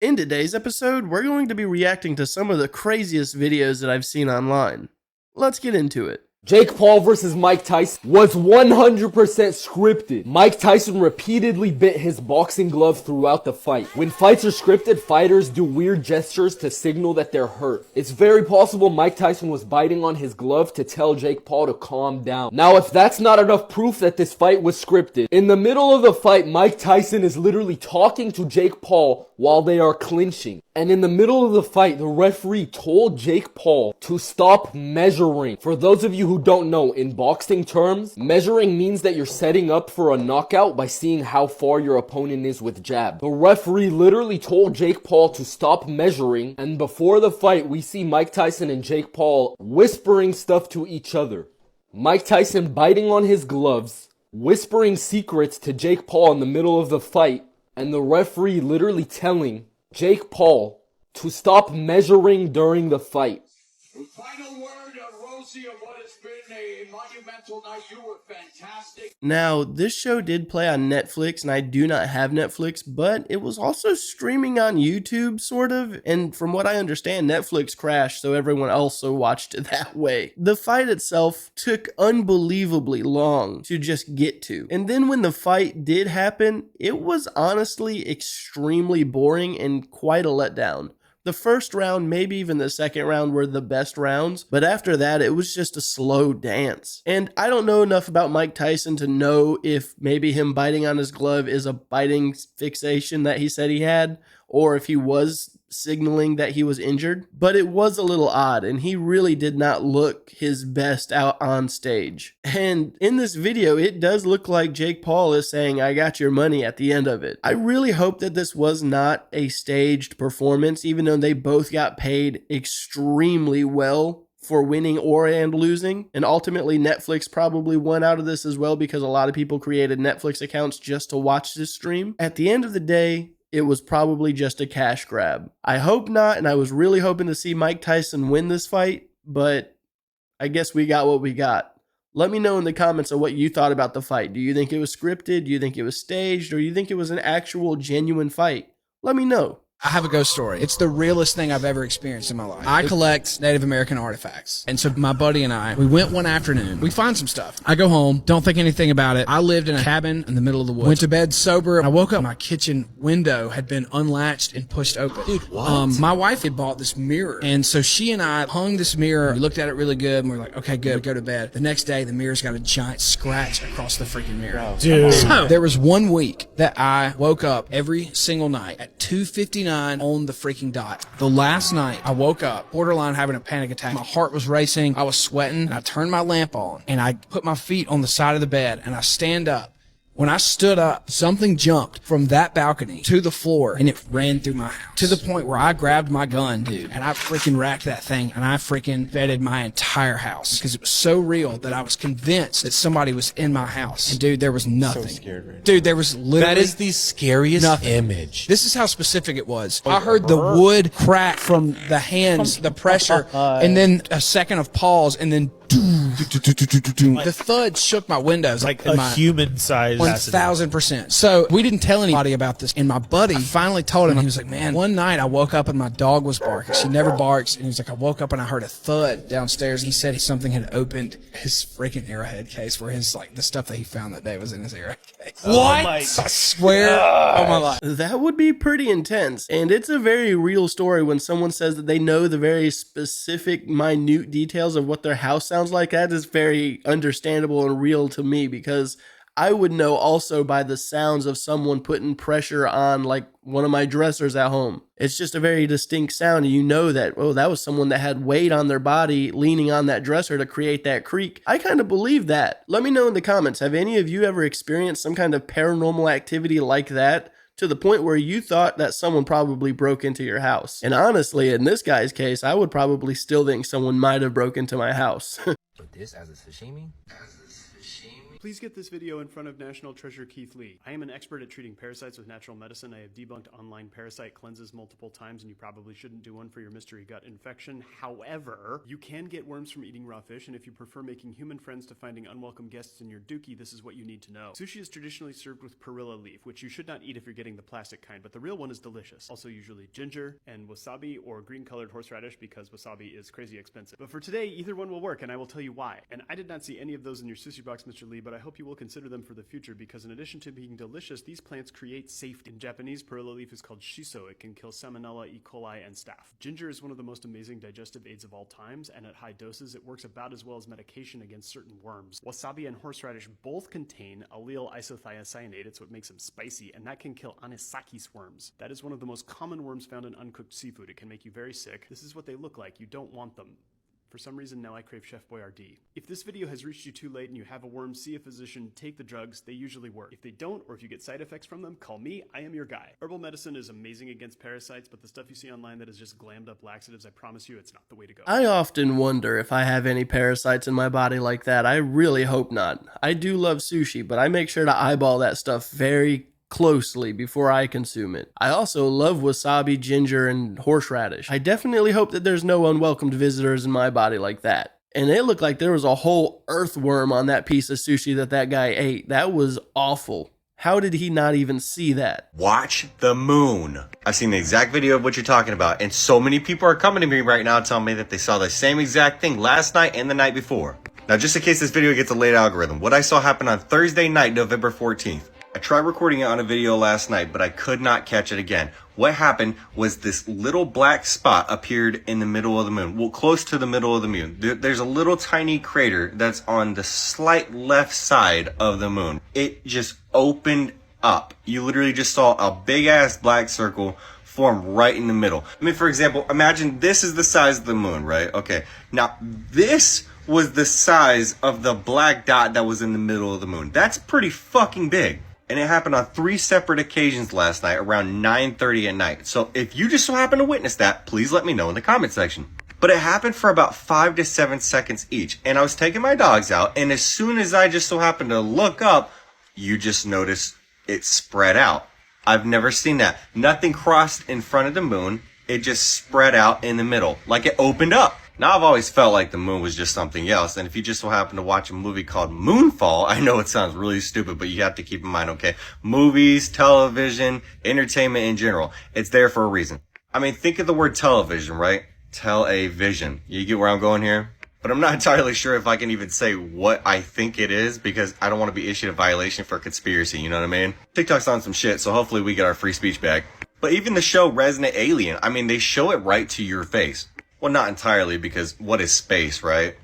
In today's episode, we're going to be reacting to some of the craziest videos that I've seen online. Let's get into it. Jake Paul versus Mike Tyson was 100% scripted. Mike Tyson repeatedly bit his boxing glove throughout the fight. When fights are scripted, fighters do weird gestures to signal that they're hurt. It's very possible Mike Tyson was biting on his glove to tell Jake Paul to calm down. Now, if that's not enough proof that this fight was scripted, in the middle of the fight, Mike Tyson is literally talking to Jake Paul while they are clinching. And in the middle of the fight, the referee told Jake Paul to stop measuring. For those of you who don't know, in boxing terms, measuring means that you're setting up for a knockout by seeing how far your opponent is with jab. The referee literally told Jake Paul to stop measuring, and before the fight, we see Mike Tyson and Jake Paul whispering stuff to each other. Mike Tyson biting on his gloves, whispering secrets to Jake Paul in the middle of the fight, and the referee literally telling Jake Paul to stop measuring during the fight. Final word, Rosie, of what has been a monumental night. You were fantastic. Now, this show did play on Netflix, and I do not have Netflix, but it was also streaming on YouTube, sort of, and from what I understand, Netflix crashed, so everyone also watched it that way. The fight itself took unbelievably long to just get to, and then when the fight did happen, it was honestly extremely boring and quite a letdown. The first round, maybe even the second round, were the best rounds, but after that, it was just a slow dance. And I don't know enough about Mike Tyson to know if maybe him biting on his glove is a biting fixation that he said he had, or if he was signaling that he was injured, but it was a little odd, and he really did not look his best out on stage. And in this video, it does look like Jake Paul is saying, "I got your money" at the end of it. I really hope that this was not a staged performance, even though they both got paid extremely well for winning and losing. And ultimately, Netflix probably won out of this as well, because a lot of people created Netflix accounts just to watch this stream. At the end of the day, it was probably just a cash grab. I hope not, and I was really hoping to see Mike Tyson win this fight, but I guess we got what we got. Let me know in the comments of what you thought about the fight. Do you think it was scripted? Do you think it was staged? Or do you think it was an actual genuine fight? Let me know. I have a ghost story. It's the realest thing I've ever experienced in my life. I collect Native American artifacts. And so my buddy and I, we went one afternoon. We find some stuff. I go home, don't think anything about it. I lived in a cabin in the middle of the woods. Went to bed sober. I woke up, my kitchen window had been unlatched and pushed open. Dude, what? My wife had bought this mirror. And so she and I hung this mirror. We looked at it really good, and we were like, okay, good, go to bed. The next day, the mirror's got a giant scratch across the freaking mirror. Dude. So there was 1 week that I woke up every single night at 2:59 on the freaking dot. The last night I woke up, borderline having a panic attack. My heart was racing. I was sweating. And I turned my lamp on and I put my feet on the side of the bed and I stand up. When I stood up, something jumped from that balcony to the floor and it ran through my house to the point where I grabbed my gun, dude, and I freaking racked that thing and I freaking vetted my entire house because it was so real that I was convinced that somebody was in my house. And dude, there was nothing. So scared right now. Dude, there was literally That is the scariest image. This is how specific it was. I heard the wood crack from the hands, the pressure, and then a second of pause, and then the thud shook my windows. Like in a my human size. 1000%. So we didn't tell anybody about this. And my buddy finally told him. He was like, man, one night I woke up and my dog was barking. She never barks. And he was like, I woke up and I heard a thud downstairs. He said something had opened his freaking Arrowhead case where his, like, the stuff that he found that day was in his Arrowhead case. What? I swear on my life. That would be pretty intense, and it's a very real story when someone says that they know the very specific, minute details of what their house sounds like. That is very understandable and real to me, because I would know also by the sounds of someone putting pressure on, like, one of my dressers at home. It's just a very distinct sound, and you know that, oh, that was someone that had weight on their body leaning on that dresser to create that creak. I kind of believe that. Let me know in the comments, have any of you ever experienced some kind of paranormal activity like that, to the point where you thought that someone probably broke into your house? And honestly, in this guy's case, I would probably still think someone might have broke into my house. With this as a sashimi? As a sashimi? Please get this video in front of National Treasure Keith Lee. I am an expert at treating parasites with natural medicine. I have debunked online parasite cleanses multiple times, and you probably shouldn't do one for your mystery gut infection. However, you can get worms from eating raw fish, and if you prefer making human friends to finding unwelcome guests in your dookie, this is what you need to know. Sushi is traditionally served with perilla leaf, which you should not eat if you're getting the plastic kind, but the real one is delicious. Also usually ginger and wasabi or green-colored horseradish because wasabi is crazy expensive. But for today, either one will work, and I will tell you why. And I did not see any of those in your sushi box, Mr. Lee, but I hope you will consider them for the future because in addition to being delicious, these plants create safety. In Japanese, perilla leaf is called shiso. It can kill salmonella, E. coli, and staph. Ginger is one of the most amazing digestive aids of all times, and at high doses, it works about as well as medication against certain worms. Wasabi and horseradish both contain allyl isothiocyanate. It's what makes them spicy, and that can kill anisakis worms. That is one of the most common worms found in uncooked seafood. It can make you very sick. This is what they look like. You don't want them. For some reason, now I crave Chef Boyardee. If this video has reached you too late and you have a worm, see a physician, take the drugs. They usually work. If they don't, or if you get side effects from them, call me. I am your guy. Herbal medicine is amazing against parasites, but the stuff you see online that is just glammed up laxatives, I promise you, it's not the way to go. I often wonder if I have any parasites in my body like that. I really hope not. I do love sushi, but I make sure to eyeball that stuff very closely before I consume it. I also love wasabi, ginger, and horseradish. I definitely hope that there's no unwelcomed visitors in my body like that. And it looked like there was a whole earthworm on that piece of sushi that guy ate. That was awful. How did he not even see that? Watch the moon. I've seen the exact video of what you're talking about, and so many people are coming to me right now telling me that they saw the same exact thing last night and the night before. Now, just in case this video gets a late algorithm, what I saw happen on Thursday night, November 14th. I tried recording it on a video last night, but I could not catch it again. What happened was this little black spot appeared in the middle of the moon. Well, close to the middle of the moon. There's a little tiny crater that's on the slight left side of the moon. It just opened up. You literally just saw a big ass black circle form right in the middle. I mean, for example, imagine this is the size of the moon, right? Okay. Now, this was the size of the black dot that was in the middle of the moon. That's pretty fucking big. And it happened on 3 separate occasions last night around 9:30 at night. So if you just so happen to witness that, please let me know in the comment section. But it happened for about 5 to 7 seconds each. And I was taking my dogs out, and as soon as I just so happened to look up, you just notice it spread out. I've never seen that. Nothing crossed in front of the moon. It just spread out in the middle, like it opened up. Now, I've always felt like the moon was just something else, and if you just so happen to watch a movie called Moonfall, I know it sounds really stupid, but you have to keep in mind, okay, movies, television, entertainment in general, it's there for a reason. I mean, think of the word television, right? Tell-a-vision. You get where I'm going here? But I'm not entirely sure if I can even say what I think it is, because I don't want to be issued a violation for conspiracy, you know what I mean? TikTok's on some shit, so hopefully we get our free speech back. But even the show Resident Alien, I mean, they show it right to your face. Well, not entirely, because what is space, right?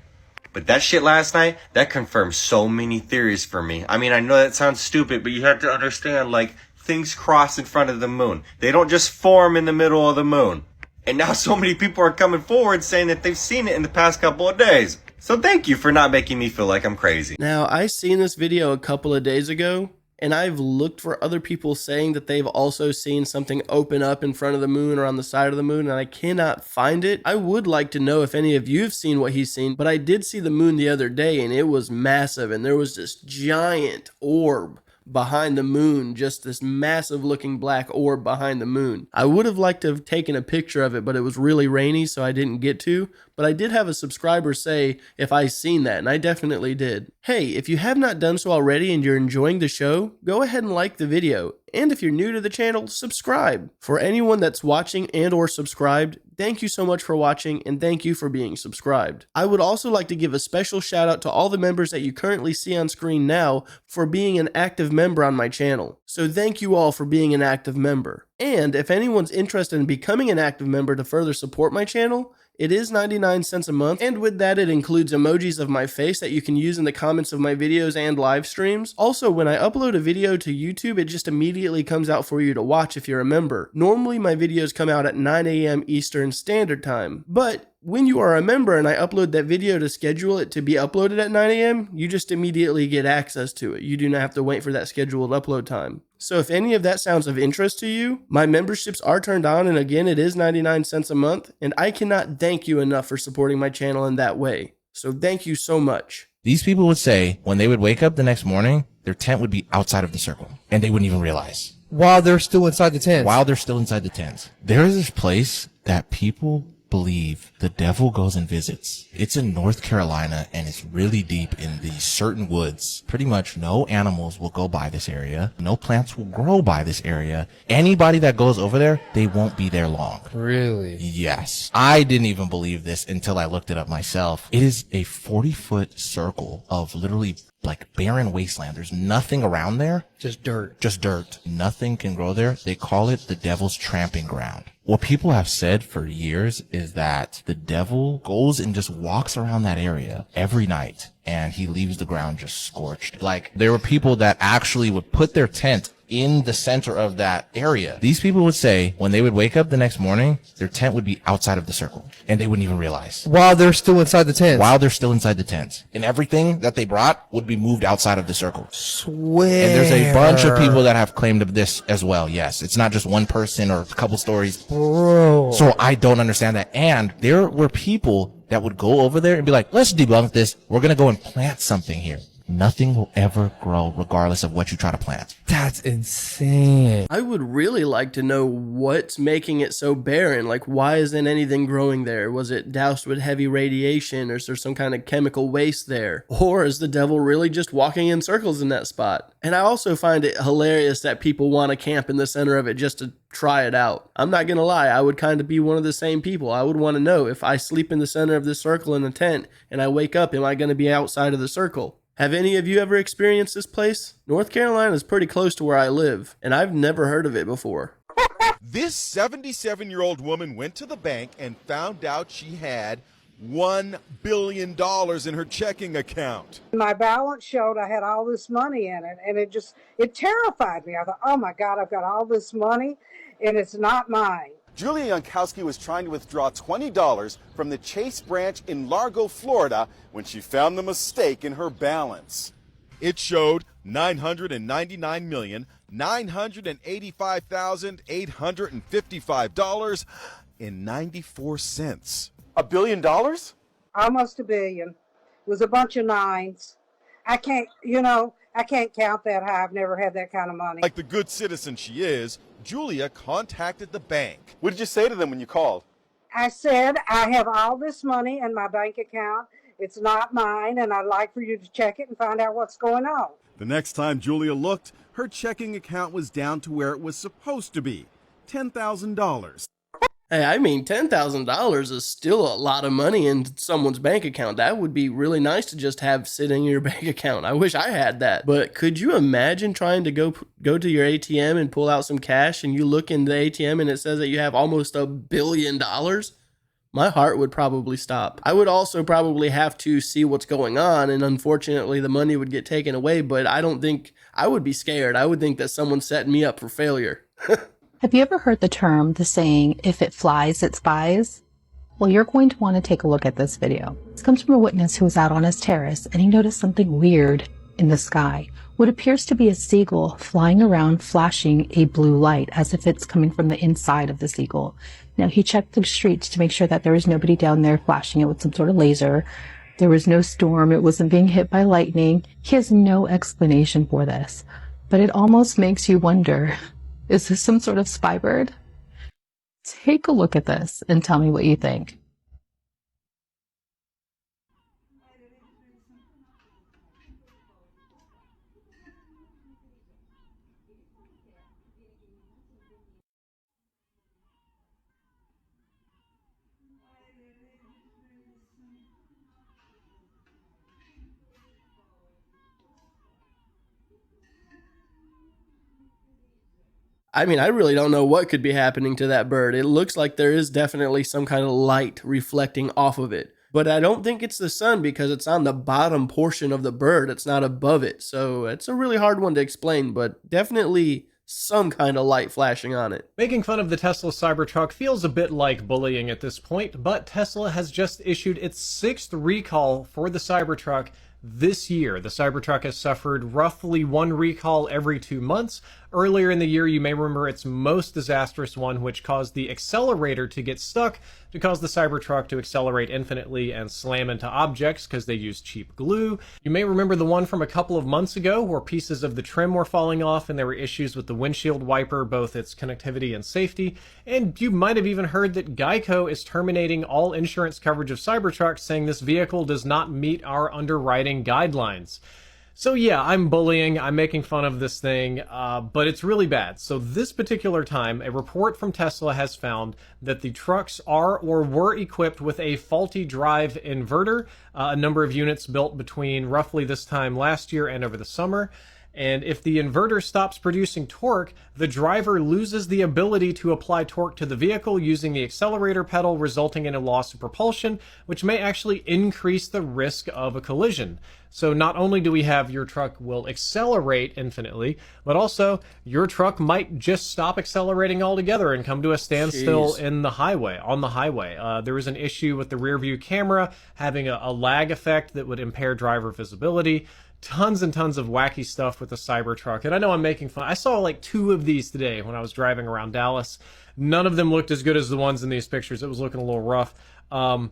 But that shit last night, that confirmed so many theories for me. I mean, I know that sounds stupid, but you have to understand, like, things cross in front of the moon. They don't just form in the middle of the moon. And now so many people are coming forward saying that they've seen it in the past couple of days. So thank you for not making me feel like I'm crazy. Now, I seen this video a couple of days ago, and I've looked for other people saying that they've also seen something open up in front of the moon or on the side of the moon, and I cannot find it. I would like to know if any of you have seen what he's seen, but I did see the moon the other day, and it was massive, and there was this giant orb behind the moon, just this massive looking black orb behind the moon. I would have liked to have taken a picture of it, but it was really rainy, so I didn't get to. But I did have a subscriber say if I seen that, and I definitely did. Hey, if you have not done so already and you're enjoying the show, go ahead and like the video. And if you're new to the channel, subscribe. For anyone that's watching and or subscribed, thank you so much for watching, and thank you for being subscribed. I would also like to give a special shout out to all the members that you currently see on screen now for being an active member on my channel. So thank you all for being an active member. And if anyone's interested in becoming an active member to further support my channel, it is 99 cents a month, and with that it includes emojis of my face that you can use in the comments of my videos and live streams. Also, when I upload a video to YouTube, it just immediately comes out for you to watch if you're a member. Normally my videos come out at 9 a.m. Eastern Standard Time, but when you are a member and I upload that video to schedule it to be uploaded at 9 a.m., you just immediately get access to it. You do not have to wait for that scheduled upload time. So if any of that sounds of interest to you, my memberships are turned on, and again, it is 99 cents a month, and I cannot thank you enough for supporting my channel in that way. So thank you so much. These people would say when they would wake up the next morning, their tent would be outside of the circle and they wouldn't even realize. While they're still inside the tent. While they're still inside the tents. There is this place that people believe the devil goes and visits. It's in North Carolina and it's really deep in these certain woods. Pretty much no animals will go by this area. No plants will grow by this area. Anybody that goes over there, they won't be there long. Really? Yes. I didn't even believe this until I looked it up myself. It is a 40-foot circle of literally like barren wasteland. There's nothing around there. Just dirt. Just dirt. Nothing can grow there. They call it the devil's tramping ground. What people have said for years is that the devil goes and just walks around that area every night and he leaves the ground just scorched. Like there were people that actually would put their tent in the center of that area. These people would say when they would wake up the next morning, their tent would be outside of the circle and they wouldn't even realize. While they're still inside the tent. While they're still inside the tent. And everything that they brought would be moved outside of the circle. Swear. And there's a bunch of people that have claimed of this as well. Yes. It's not just one person or a couple stories. Bro. So I don't understand that. And there were people that would go over there and be like, let's debunk this. We're going to go and plant something here. Nothing will ever grow regardless of what you try to plant. That's insane. I would really like to know what's making it so barren. Like, why isn't anything growing there? Was it doused with heavy radiation, or is there some kind of chemical waste there? Or is the devil really just walking in circles in that spot? And I also find it hilarious that people want to camp in the center of it just to try it out. I'm not gonna lie, I would kind of be one of the same people. I would want to know, if I sleep in the center of this circle in a tent and I wake up, am I going to be outside of the circle? Have any of you ever experienced this place? North Carolina is pretty close to where I live, and I've never heard of it before. This 77-year-old woman went to the bank and found out she had $1 billion in her checking account. My balance showed I had all this money in it, and it terrified me. I thought, oh my God, I've got all this money, and it's not mine. Julia Yankowski was trying to withdraw $20 from the Chase branch in Largo, Florida, when she found the mistake in her balance. It showed $999,855.94. $1 billion? Almost $1 billion. It was a bunch of nines. I can't count that high. I've never had that kind of money. Like the good citizen she is, Julia contacted the bank. What did you say to them when you called? I said, I have all this money in my bank account. It's not mine, and I'd like for you to check it and find out what's going on. The next time Julia looked, her checking account was down to where it was supposed to be, $10,000. Hey, I mean, $10,000 is still a lot of money in someone's bank account. That would be really nice to just have sitting in your bank account. I wish I had that. But could you imagine trying to go to your ATM and pull out some cash, and you look in the ATM and it says that you have almost $1 billion? My heart would probably stop. I would also probably have to see what's going on, and unfortunately the money would get taken away, but I don't think I would be scared. I would think that someone's setting me up for failure. Have you ever heard the saying, if it flies, it spies? Well, you're going to want to take a look at this video. This comes from a witness who was out on his terrace and he noticed something weird in the sky. What appears to be a seagull flying around, flashing a blue light as if it's coming from the inside of the seagull. Now, he checked the streets to make sure that there was nobody down there flashing it with some sort of laser. There was no storm. It wasn't being hit by lightning. He has no explanation for this, but it almost makes you wonder, is this some sort of spy bird? Take a look at this and tell me what you think. I mean, I really don't know what could be happening to that bird. It looks like there is definitely some kind of light reflecting off of it. But I don't think it's the sun because it's on the bottom portion of the bird. It's not above it. So it's a really hard one to explain, but definitely some kind of light flashing on it. Making fun of the Tesla Cybertruck feels a bit like bullying at this point, but Tesla has just issued its 6th recall for the Cybertruck this year. The Cybertruck has suffered roughly 1 recall every 2 months. Earlier in the year, you may remember its most disastrous one, which caused the accelerator to get stuck, to cause the Cybertruck to accelerate infinitely and slam into objects because they used cheap glue. You may remember the one from a couple of months ago where pieces of the trim were falling off and there were issues with the windshield wiper, both its connectivity and safety. And you might have even heard that Geico is terminating all insurance coverage of Cybertruck, saying this vehicle does not meet our underwriting guidelines. So yeah, I'm bullying, I'm making fun of this thing, but it's really bad. So this particular time, a report from Tesla has found that the trucks are or were equipped with a faulty drive inverter, a number of units built between roughly this time last year and over the summer. And if the inverter stops producing torque, the driver loses the ability to apply torque to the vehicle using the accelerator pedal, resulting in a loss of propulsion, which may actually increase the risk of a collision. So not only do we have your truck will accelerate infinitely, but also your truck might just stop accelerating altogether and come to a standstill on the highway. There was an issue with the rear view camera having a lag effect that would impair driver visibility. Tons and tons of wacky stuff with the Cybertruck. And I know I'm making fun. I saw like 2 of these today when I was driving around Dallas. None of them looked as good as the ones in these pictures. It was looking a little rough. But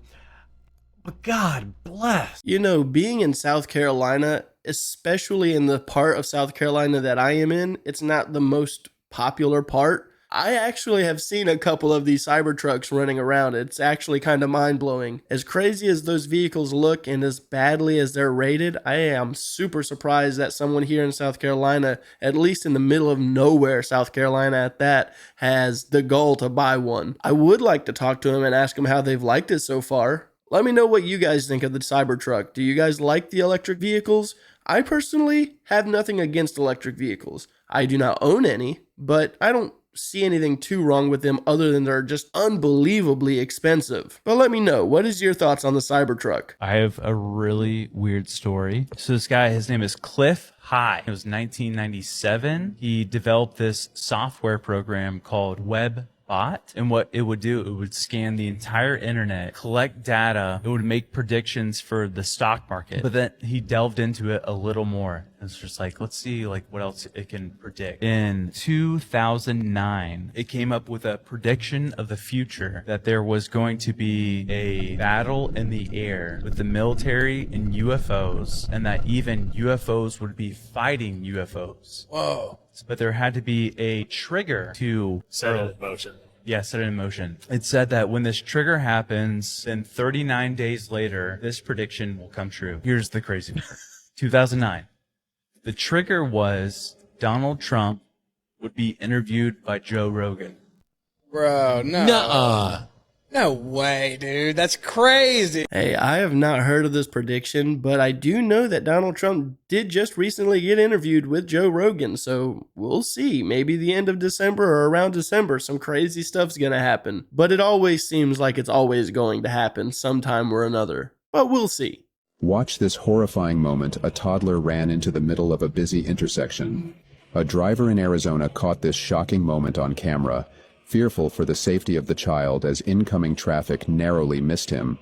God bless. You know, being in South Carolina, especially in the part of South Carolina that I am in, it's not the most popular part. I actually have seen a couple of these Cybertrucks running around. It's actually kind of mind-blowing. As crazy as those vehicles look and as badly as they're rated, I am super surprised that someone here in South Carolina, at least in the middle of nowhere, South Carolina at that, has the gall to buy one. I would like to talk to them and ask them how they've liked it so far. Let me know what you guys think of the Cybertruck. Do you guys like the electric vehicles? I personally have nothing against electric vehicles. I do not own any, but I don't see anything too wrong with them other than they're just unbelievably expensive. But let me know, what is your thoughts on the Cybertruck? I have a really weird story. So this guy, his name is Cliff High. It was 1997. He developed this software program called WebBot. And what it would do, it would scan the entire internet, collect data, it would make predictions for the stock market. But then he delved into it a little more. It's just like, let's see like what else it can predict. In 2009, it came up with a prediction of the future that there was going to be a battle in the air with the military and UFOs, and that even UFOs would be fighting UFOs. Whoa. But there had to be a trigger to set it in motion. Yeah, set it in motion. It said that when this trigger happens, then 39 days later, this prediction will come true. Here's the crazy part. 2009. The trigger was Donald Trump would be interviewed by Joe Rogan. Bro, no. Nuh-uh. No way, dude. That's crazy. Hey, I have not heard of this prediction, but I do know that Donald Trump did just recently get interviewed with Joe Rogan, so we'll see. Maybe the end of December or around December, some crazy stuff's gonna happen. But it always seems like it's always going to happen sometime or another. But we'll see. Watch this horrifying moment. A toddler ran into the middle of a busy intersection. A driver in Arizona caught this shocking moment on camera, fearful for the safety of the child as incoming traffic narrowly missed him.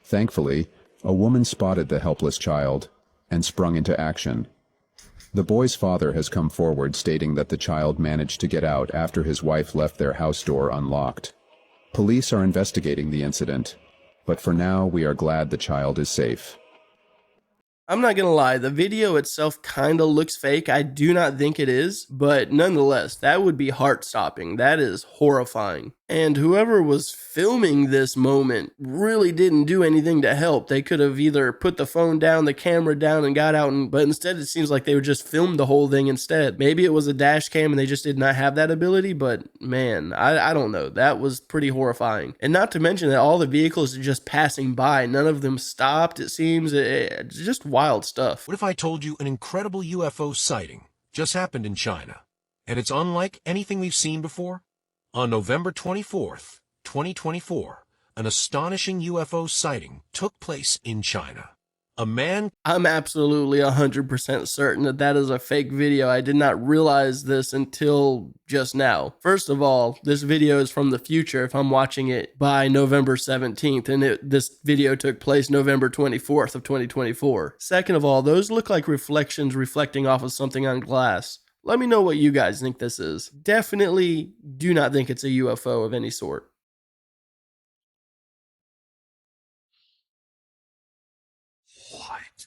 Thankfully, a woman spotted the helpless child and sprung into action. The boy's father has come forward stating that the child managed to get out after his wife left their house door unlocked. Police are investigating the incident, but for now we are glad the child is safe. I'm not gonna lie, the video itself kinda looks fake. I do not think it is, but nonetheless, that would be heart-stopping. That is horrifying. And whoever was filming this moment really didn't do anything to help. They could have either put the phone down, the camera down, and got out, but instead it seems like they would just film the whole thing instead. Maybe it was a dash cam and they just did not have that ability, but man, I don't know. That was pretty horrifying. And not to mention that all the vehicles are just passing by. None of them stopped, it seems. It's just wild stuff. What if I told you an incredible UFO sighting just happened in China, and it's unlike anything we've seen before? On November 24th, 2024, an astonishing UFO sighting took place in China. A man... I'm absolutely 100% certain that that is a fake video. I did not realize this until just now. First of all, this video is from the future if I'm watching it by November 17th, and this video took place November 24th of 2024. Second of all, those look like reflections reflecting off of something on glass. Let me know what you guys think this is. Definitely do not think it's a UFO of any sort. What?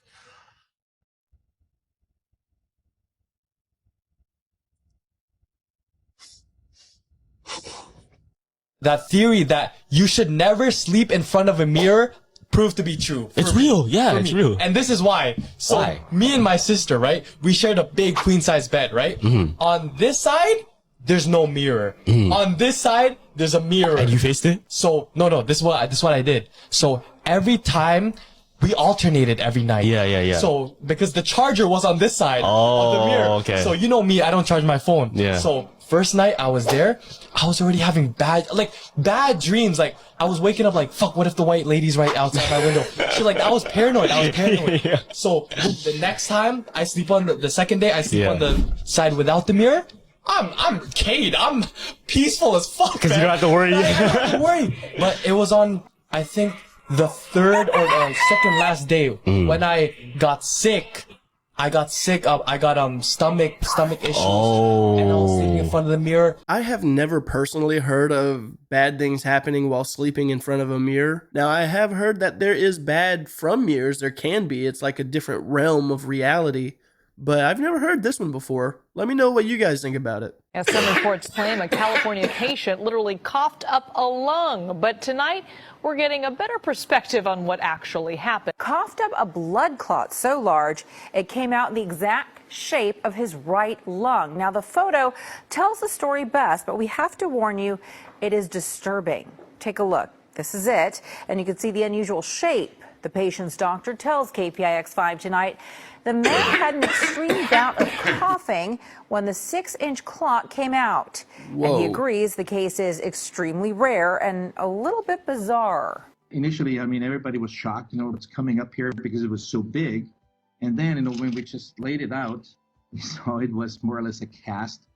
That theory that you should never sleep in front of a mirror proved to be true. It's real. Yeah, it's real. And this is why. So Why? me and my sister, right? We shared a big queen size bed, right? Mm-hmm. On this side, there's no mirror. On this side, there's a mirror. And you faced it? So no, this is what I did. So every time we alternated every night. Yeah. So because the charger was on this side of the mirror. Okay. So you know me, I don't charge my phone. Yeah. So first night I was there, I was already having bad dreams. Like I was waking up like, fuck, what if the white lady's right outside my window? Shit, like I was paranoid. Yeah. So the next time I sleep on the second day, I sleep Yeah. on the side without the mirror. I'm Cade. I'm peaceful as fuck. Because you don't have to worry. I don't have to worry. But it was on, I think, the third or the second last day when I got sick. I got stomach issues. Oh. And I was sleeping in front of the mirror. I have never personally heard of bad things happening while sleeping in front of a mirror. Now, I have heard that there is bad from mirrors. There can be. It's like a different realm of reality. But I've never heard this one before. Let me know what you guys think about it. As some reports claim a California patient literally coughed up a lung. But tonight, we're getting a better perspective on what actually happened. Coughed up a blood clot so large it came out in the exact shape of his right lung. Now, the photo tells the story best, but we have to warn you, it is disturbing. Take a look. This is it, and you can see the unusual shape. The patient's doctor tells KPIX5 tonight the man had an extreme bout of coughing when the 6-inch clot came out. Whoa. And he agrees the case is extremely rare and a little bit bizarre. Initially, I mean, everybody was shocked, what's coming up here because it was so big. And then, when we just laid it out, we saw it was more or less a cast.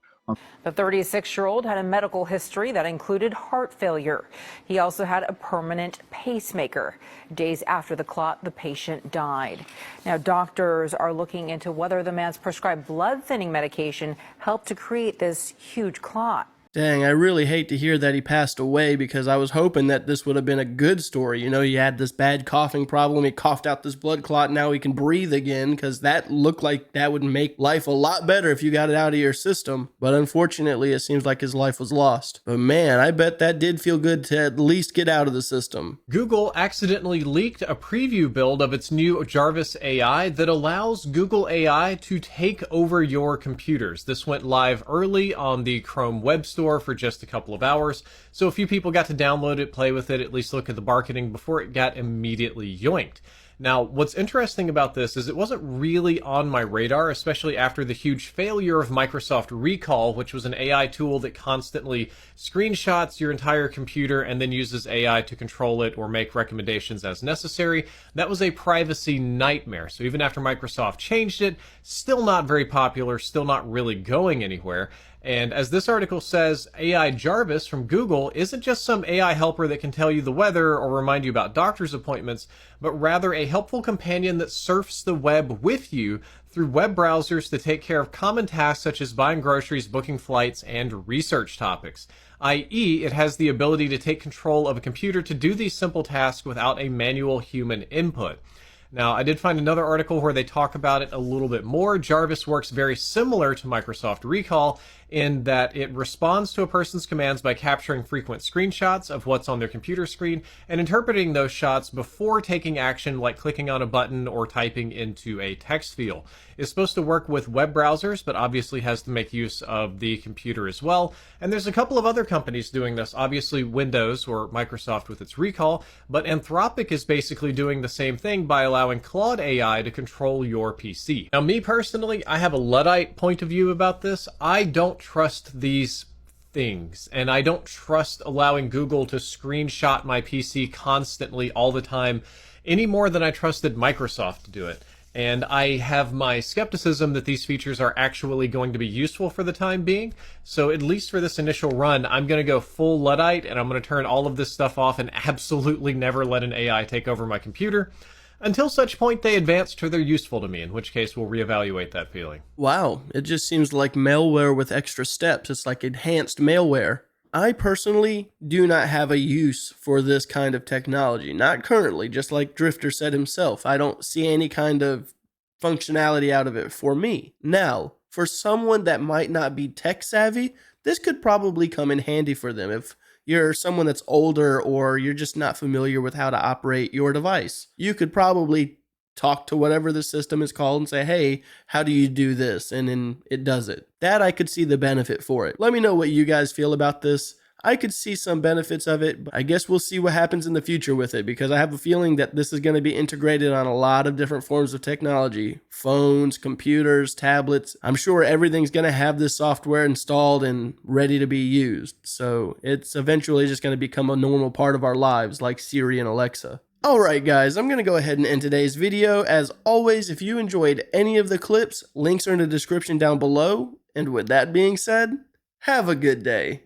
The 36-year-old had a medical history that included heart failure. He also had a permanent pacemaker. Days after the clot, the patient died. Now, doctors are looking into whether the man's prescribed blood thinning medication helped to create this huge clot. Dang, I really hate to hear that he passed away because I was hoping that this would have been a good story. You know, he had this bad coughing problem, he coughed out this blood clot, now he can breathe again because that looked like that would make life a lot better if you got it out of your system. But unfortunately, it seems like his life was lost. But man, I bet that did feel good to at least get out of the system. Google accidentally leaked a preview build of its new Jarvis AI that allows Google AI to take over your computers. This went live early on the Chrome Web Store for just a couple of hours, so a few people got to download it, play with it, at least look at the marketing before it got immediately yoinked. Now, what's interesting about this is it wasn't really on my radar, especially after the huge failure of Microsoft Recall, which was an AI tool that constantly screenshots your entire computer and then uses AI to control it or make recommendations as necessary. That was a privacy nightmare. So even after Microsoft changed it, still not very popular, still not really going anywhere. And as this article says, AI Jarvis from Google isn't just some AI helper that can tell you the weather or remind you about doctor's appointments, but rather a helpful companion that surfs the web with you through web browsers to take care of common tasks such as buying groceries, booking flights, and research topics. i.e., it has the ability to take control of a computer to do these simple tasks without a manual human input. Now, I did find another article where they talk about it a little bit more. Jarvis works very similar to Microsoft Recall in that it responds to a person's commands by capturing frequent screenshots of what's on their computer screen and interpreting those shots before taking action like clicking on a button or typing into a text field. It's supposed to work with web browsers, but obviously has to make use of the computer as well. And there's a couple of other companies doing this, obviously Windows or Microsoft with its Recall, but Anthropic is basically doing the same thing by allowing Clot AI to control your PC. Now, me personally, I have a Luddite point of view about this. I don't trust these things, and I don't trust allowing Google to screenshot my PC constantly all the time any more than I trusted Microsoft to do it. And I have my skepticism that these features are actually going to be useful for the time being. So at least for this initial run, I'm going to go full Luddite and I'm going to turn all of this stuff off and absolutely never let an AI take over my computer. Until such point they advance to they're useful to me, in which case we'll reevaluate that feeling. Wow, it just seems like malware with extra steps. It's like enhanced malware. I personally do not have a use for this kind of technology. Not currently, just like Drifter said himself. I don't see any kind of functionality out of it for me. Now, for someone that might not be tech savvy, this could probably come in handy for them. If you're someone that's older or you're just not familiar with how to operate your device, you could probably talk to whatever the system is called and say, hey, how do you do this? And then it does it. That I could see the benefit for it. Let me know what you guys feel about this. I could see some benefits of it, but I guess we'll see what happens in the future with it, because I have a feeling that this is going to be integrated on a lot of different forms of technology. Phones, computers, tablets. I'm sure everything's going to have this software installed and ready to be used. So it's eventually just going to become a normal part of our lives, like Siri and Alexa. Alright guys, I'm going to go ahead and end today's video. As always, if you enjoyed any of the clips, links are in the description down below. And with that being said, have a good day.